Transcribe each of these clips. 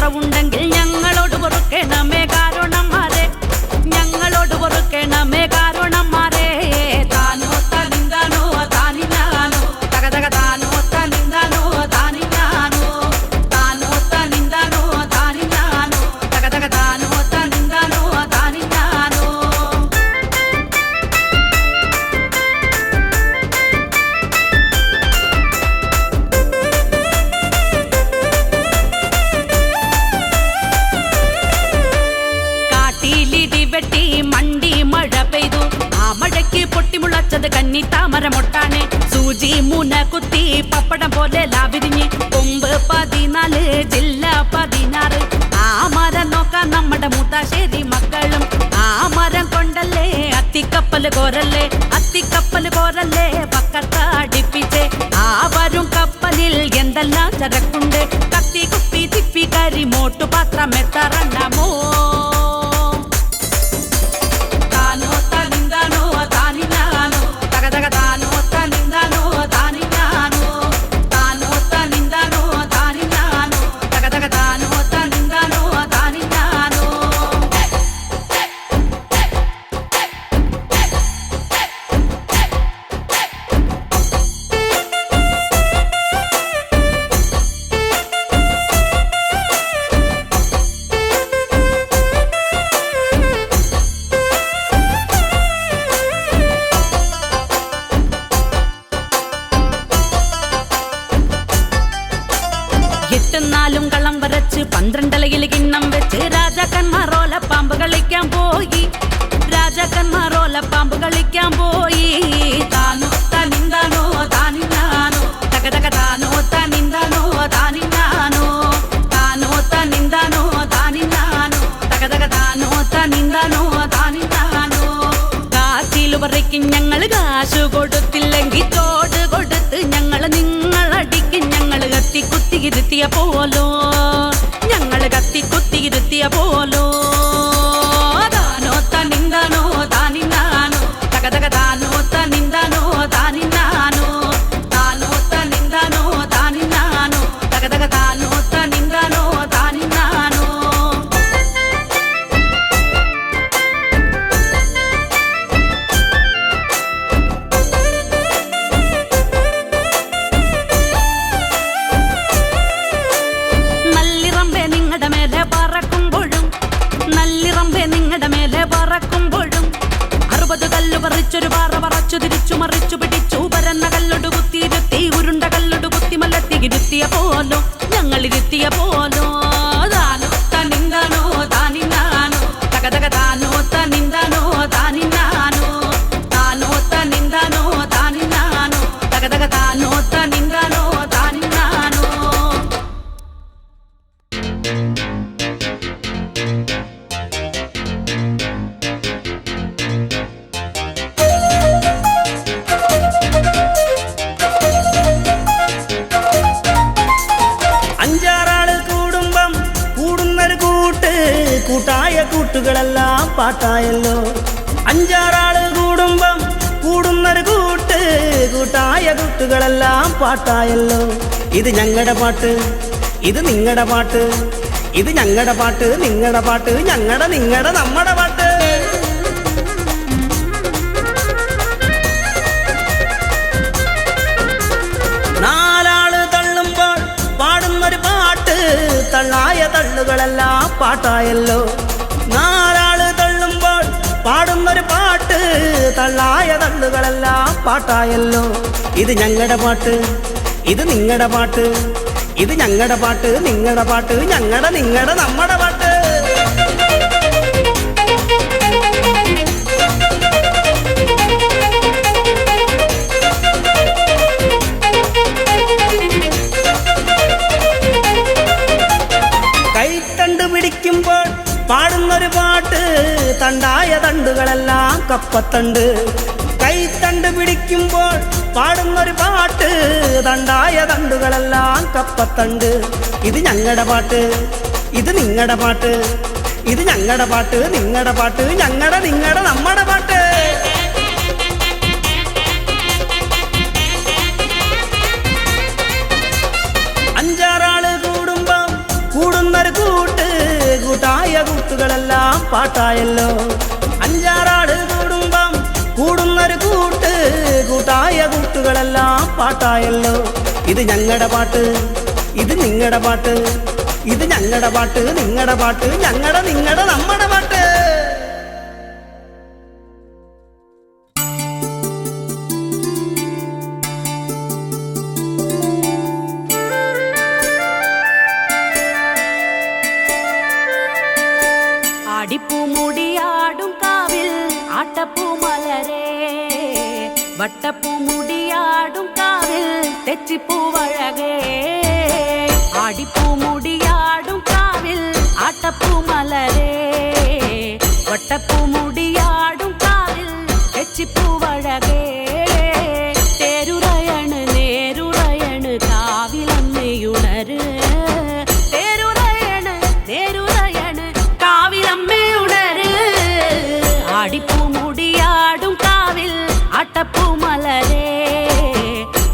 കുറവുണ്ടെങ്കിൽ ഞങ്ങളോട് പൊറുക്കണമേ കാരണന്മാരെ, ഞങ്ങളോട് പൊറുക്കണമേ കാരണന്മാരെ. താനോ തനിന്താനോ താനിനാനോ തകതക താനോ തനിന്താനോ താനിനാനോ താനോ തനിന്താനോ താനിനാനോ തകതക താനോ തനിന്താനോ താനിനാനോ. വെട്ടി മണ്ടി മഴ പെയ്തു, ആ മഴയ്ക്ക് പൊട്ടിമുളച്ചത് കന്നിത്താമരമൊട്ടാണ്. സൂചി മുന കുത്തി പപ്പടം പോലെ ലാവിരിഞ്ഞ് കൊമ്പ് 14 ജില്ല 16. ആ മരം നോക്കാൻ നമ്മുടെ മൂത്താശ്ശേരി മക്കളും ആ മരം കൊണ്ടല്ലേ അത്തിക്കപ്പല് കോരല്ലേ, അത്തിക്കപ്പല് കോരല്ലേ പക്കത്തടിപ്പിച്ചേ. ആ വരും കപ്പലിൽ എന്തെല്ലാം ചരക്കുണ്ട്, കത്തി കുപ്പി തിപ്പി കരി മോട്ടു പാത്രം എത്തറണ്ണമോ. എട്ടുന്നാലും കളം വരച്ച് 12 ഇലയിൽ കിണ്ണം വെച്ച് രാജാക്കന്മാരോല പാമ്പ് കളിക്കാൻ പോയി, രാജാക്കന്മാരോല പാമ്പ് കളിക്കാൻ പോയി. താനോ തനിന്താനോ താനിനാനോ തകതക താനോ തനിന്താനോ താനിനാനോ താനോ തനിന്താനോ താനിനാനോ തകതക താനോ തനിന്താനോ താനിനാനോ. കാറ്റിൽ പറിക്കും ഞങ്ങൾ കാശു കൊടുത്തില്ലെങ്കിൽ തോട് കൊടുത്ത് ഞങ്ങൾ നിങ്ങളടിക്കും. ഞങ്ങൾ കത്തി കുത്തിയിരുത്തിയ പോലോ, ഞങ്ങൾ കത്തി കുത്തിയിരുത്തിയ പോലോ. താനോ തനിന്താനോ താനിനാനോ തകതക താനോ തനിന്താനോ താനിനാനോ താനോ തനിന്താനോ താനിനാനോ തകതക താനോ തനിന്താനോ താനിനാനോ. നല്ലിറമ്പേ നിങ്ങളുടെ മേലെ പറക്കുമ്പോഴും, നല്ലിറമ്പേ നിങ്ങളുടെ മേലെ പറക്കുമ്പോഴും 60 കല്ല് പറിച്ചൊരു പാറ പറച്ചു തിരിച്ചു മറിച്ചു പിടിച്ചു പരന്ന കല്ലൊട് കുത്തിയിരുത്തി ഉരുണ്ട കല്ലൊട് കുത്തി മലത്തിയിരുത്തിയ പോലോ, ഞങ്ങളിരുത്തിയ പോലോ. താനോ തനിന്താനോ താനിനാനോ തകതക താനോ തനിന്താനോ താനിനാനോ താനോ തനിന്താനോ താനിനാനോ തകതക താനോ തനിന്താനോ താനിനാനോ. കൂട്ടായ കൂട്ടുകളെല്ലാം പാട്ടായല്ലോ. 5-6 ആള് കൂടുമ്പം കൂടുന്നൊരു കൂട്ട്, കൂട്ടായ കൂട്ടുകളെല്ലാം പാട്ടായല്ലോ. ഇത് ഞങ്ങളുടെ പാട്ട്, ഇത് നിങ്ങളുടെ പാട്ട്, ഇത് ഞങ്ങളുടെ പാട്ട് നിങ്ങളുടെ പാട്ട്, ഞങ്ങളുടെ നിങ്ങളുടെ നമ്മുടെ പാട്ട്. നാലാള് തള്ളുമ്പോൾ പാടുന്നൊരു പാട്ട്, തള്ളായ തള്ളുകളെല്ലാം പാട്ടായല്ലോ. 4 ആള് തള്ളുമ്പോൾ പാടുന്നൊരു പാട്ട്, തള്ളായ തള്ളുകളെല്ലാം പാട്ടായല്ലോ. ഇത് ഞങ്ങളുടെ പാട്ട്, ഇത് നിങ്ങളുടെ പാട്ട്, ഇത് ഞങ്ങളുടെ പാട്ട് നിങ്ങളുടെ പാട്ട്, ഞങ്ങളുടെ നിങ്ങളുടെ നമ്മുടെ പാട്ട്. കൈത്തണ്ട് പിടിക്കുമ്പോൾ പാടുന്നൊരു പാട്ട്, തണ്ടായ തണ്ടുകളെല്ലാം കപ്പത്തണ്ട്. കൈത്തണ്ട് പിടിക്കുമ്പോൾ പാടുന്നൊരു പാട്ട്, തണ്ടായ തണ്ടുകളെല്ലാം കപ്പത്തണ്ട്. ഇത് ഞങ്ങളുടെ പാട്ട്, ഇത് നിങ്ങളുടെ പാട്ട്, ഇത് ഞങ്ങളുടെ പാട്ട് നിങ്ങളുടെ പാട്ട്, ഞങ്ങളുടെ നിങ്ങളുടെ നമ്മുടെ പാട്ട്. കൂടുന്നൊരു പാട്ടായല്ലോ. അഞ്ചാറാള് കൂടുമ്പം കൂടുന്നൊരു കൂട്ടായ കൂട്ടുകളെല്ലാം പാട്ടായല്ലോ. ഇത് ഞങ്ങളുടെ പാട്ട്, ഇത് നിങ്ങളുടെ പാട്ട്, ഇത് ഞങ്ങളുടെ പാട്ട്, നിങ്ങളുടെ പാട്ട്, നിങ്ങളുടെ നമ്മുടെ പാട്ട്. ആടിപ്പൂമുടിയാടും കാവിൽ ആട്ടപ്പൂമലരേ, വട്ടപ്പൂമുടിയാടും കാവിൽ തെച്ചിപ്പൂവഴകേ. ആടിപ്പൂമുടിയാടും കാവിൽ ആട്ടപ്പൂമലരേ, വട്ടപ്പൂമുടിയാടും കാവിൽ തെച്ചിപ്പൂവഴകേ. തേരുറയണ് നേരുറയണ് കാവിലമ്മയുണര്, തേരുറയണ് നേരുറയണ് കാവിലമ്മയുണര്. ആടിപ്പൂമുടിയാടും കാവിൽ ആട്ടപ്പൂമലരേ,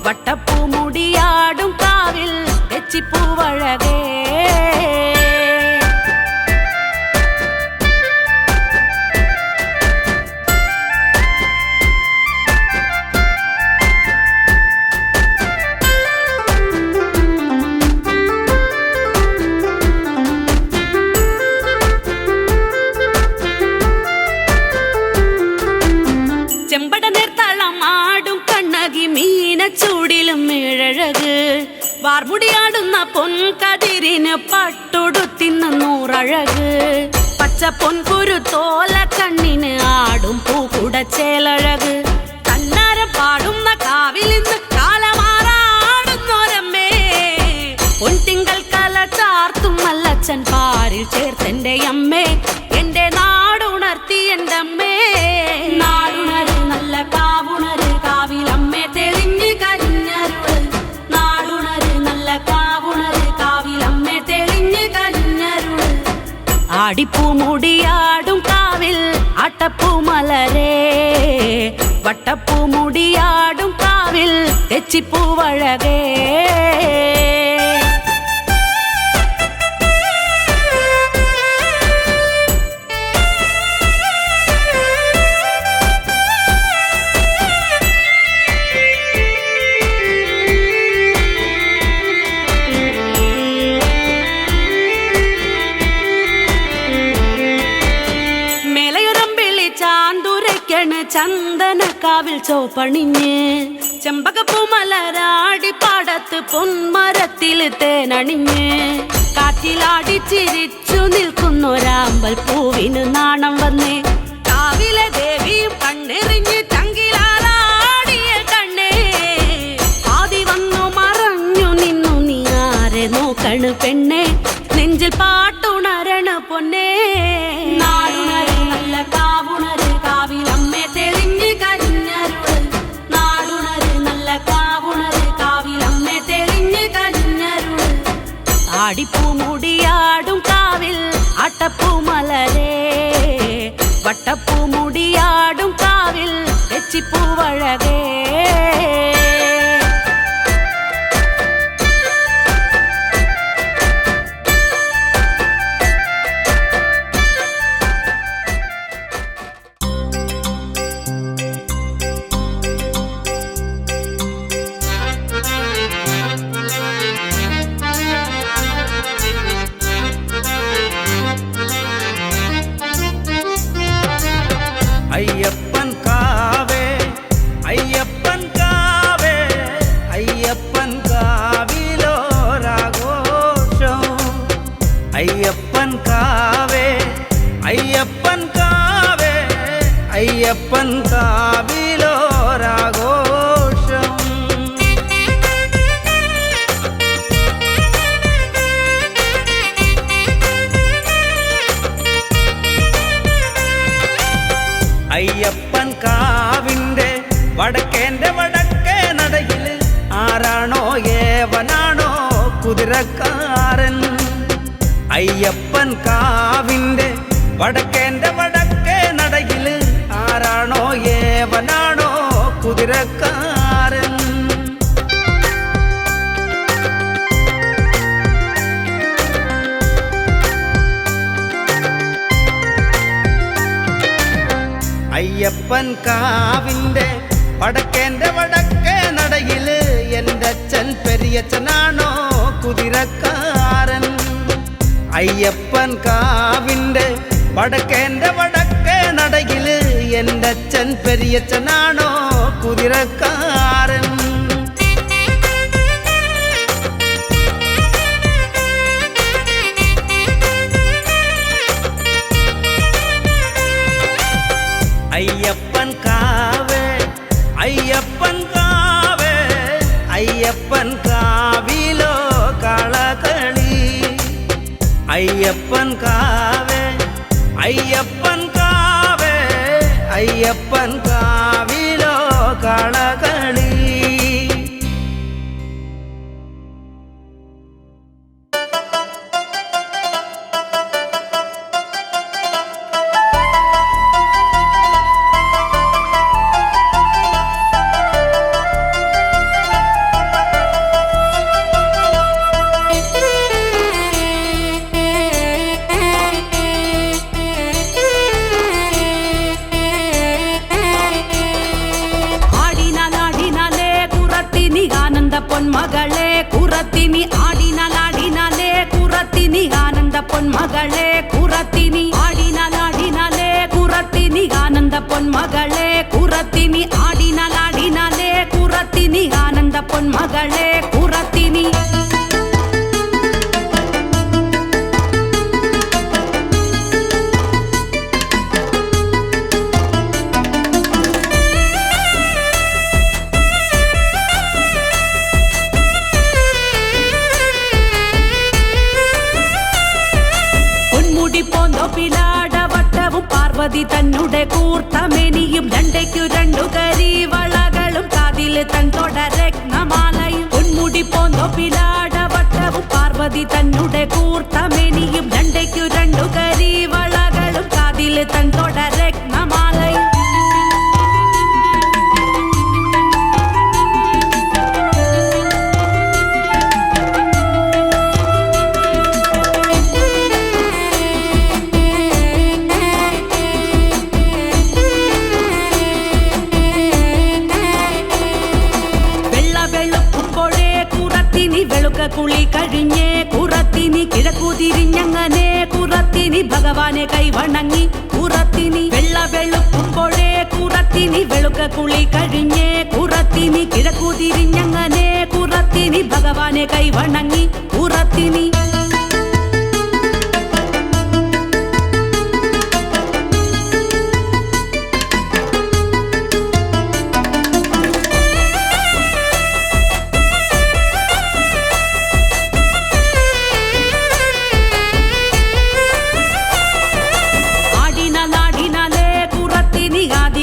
വട്ടപ്പൂമുടിയാടും കാവിൽ തെച്ചിപ്പൂവഴകേ. ചെമ്പട നേർത്തളം ആടും കണ്ണകി മീനച്ചൂടിലും മിഴഴക്, വാർമുടിയാടുന്ന പൊൻകതിരിന് പട്ടുടുത്തിന്ന് നൂറഴക്. പച്ച പൊൻകുരു തോല കണ്ണിന് ആടും പൂക്കുടച്ചേലഴക്. കണ്ണാരം പാടുന്ന കാവിലിന്ന് കാലമാറാടുന്നോരമ്മേ, പൊൻതിങ്കൾ കല ചാർത്തും മല്ലച്ചൻ പാരിൽ ചേർത്തെന്റെ അമ്മേ. എന്റെ നാടുണർത്തി എന്റെ അമ്മേ, നാടുണര് നല്ല കാവുണര് കാവിലമ്മേ തെളിഞ്ഞ് കരിഞ്ഞരുള്. നാടുണര് നല്ല കാവുണര് കാവിലമ്മേ തെളിഞ്ഞ് കരിഞ്ഞരുള്. ആടിപ്പൂമുടിയാടും കാവിൽ ആട്ടപ്പൂമലരേ, വട്ടപ്പൂമുടിയാടും കാവിൽ തെച്ചിപ്പൂവഴകേ. ചന്ദനക്കാവിൽ ചോപ്പണിഞ്ഞ് ചെമ്പകപ്പൂമലരാടി പാടത്ത് പൊന്മരത്തിൽ തേനണിഞ്ഞ് കാറ്റിലാടി ചിരിച്ചു നിൽക്കുന്നൊരാമ്പൽ പൂവിന് നാണം വന്നേ. കാവിലെ ദേവിയും കണ്ണെറിഞ്ഞ് ചങ്കിലാറാടിയ കണ്ണേ, ആദി വന്നു മറഞ്ഞു നിന്നു നീ ആരെ നോക്കണ് പെണ്ണേ. നെഞ്ചിൽ പാട്ടുണരണ പൊന്നേ, നാടുണര് നല്ല കാവുണര് കാവിലമ്മേ തെളിഞ്ഞ് കരിഞ്ഞരുള്. നാടുണര് നല്ല കാവുണര് കാവിലമ്മേ തെളിഞ്ഞ് കരിഞ്ഞരുള്. ആടിപ്പൂമുടിയാടും കാവിൽ ആട്ടപ്പൂമലരേ, വട്ടപ്പൂമുടിയാടും കാവിൽ തെച്ചിപ്പൂവഴകേ. അയ്യപ്പൻ കാവേ അയ്യപ്പൻ കാവേ അയ്യപ്പൻ കാവിലോരാഘോഷം. അയ്യപ്പൻ കാവേ അയ്യപ്പൻ കാവേ അയ്യപ്പൻ കാവിലോരാഘോഷം. അയ്യപ്പൻ കാവിൻ്റെ വടക്കേൻ്റെ വടക്കേ നടയിൽ ആരാണോ ഏവനാണോ കുതിരക്കാരൻ. അയ്യപ്പൻ കാവിൻ്റെ വടക്കേൻ്റെ വടക്കേ നടയിൽ ആരാണോ ഏവനാണോ കുതിരക്കാരൻ. അയ്യപ്പൻ കാവിൻ്റെ വടക്കേൻ്റെ വടക്കേ നടയില് എൻ്റെ അച്ഛൻ പെരിയച്ഛനാണോ കുതിരക്കാരൻ. അയ്യപ്പൻ കാവിൻ്റെ വടക്കേൻ്റെ വടക്കേ നടയില് എൻ്റെ അച്ഛൻ പെരിയച്ഛനാണോ കുതിരക്കാരൻ. അയ്യപ്പൻ കാവേ അയ്യപ്പൻ കാവേ അയ്യപ്പൻ കാവിലോ കളകളി. അയ്യപ്പൻ കാവേ അയ്യപ്പൻ കാവേ അയ്യപ്പൻ കാവിലോ കളകളി. പൊന്മകളെ കുറത്തിനി ആടിനാലാടിനാലേ കുറത്തിനി ആനന്ദ പൊന്മകളെ കുറത്തിനി ആടിനാലാടിനാലേ കുറത്തിനി ആനന്ദ പൊന്മകളെ കുറത്തിനി ആടിനാലാടിനാലേ കുറത്തിനി ആനന്ദ പൊന്മകളെ കുറത്തിനി. പിലാടവട്ടവും പാർവതി തന്നെ കൂർത്തമെനിയും രണ്ടയ്ക്കു രണ്ടു കരിവളകളും കാതില് തൻതൊട രത്നമാലയും. പൊന്മുടി പോന്തോ പിലാടവട്ടവും പാർവതി തന്നെ കൂർത്തമെനിയും രണ്ടയ്ക്കു രണ്ടു കരിവളകളും കാതില് തൻതൊട രത്നമാലയും. കുളി കഴിഞ്ഞേ കുറത്തിനി കിഴക്കുതിരിഞ്ഞങ്ങനെ കുറത്തിനി ഭഗവാനെ കൈവണങ്ങി കുറത്തിനി വെള്ള വെളുക്കുമ്പോഴേ കുറത്തിനി വെളുക്ക കുളി കഴിഞ്ഞേ കുറത്തിനി കിഴക്കുതിരിഞ്ഞങ്ങനെ കുറത്തിനി ഭഗവാനെ കൈവണങ്ങി കുറത്തിനി.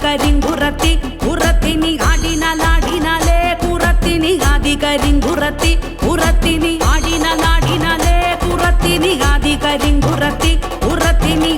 കരിങ്കുറത്തി കുറത്തിനി ആടിനാലാടിനാലേ കുറത്തിനി ആദി കരിങ്കുറത്തി കുറത്തിനി ആടിനാലാടിനാലേ കുറത്തിനി ആദി കരിങ്കുറത്തി കുറത്തിനി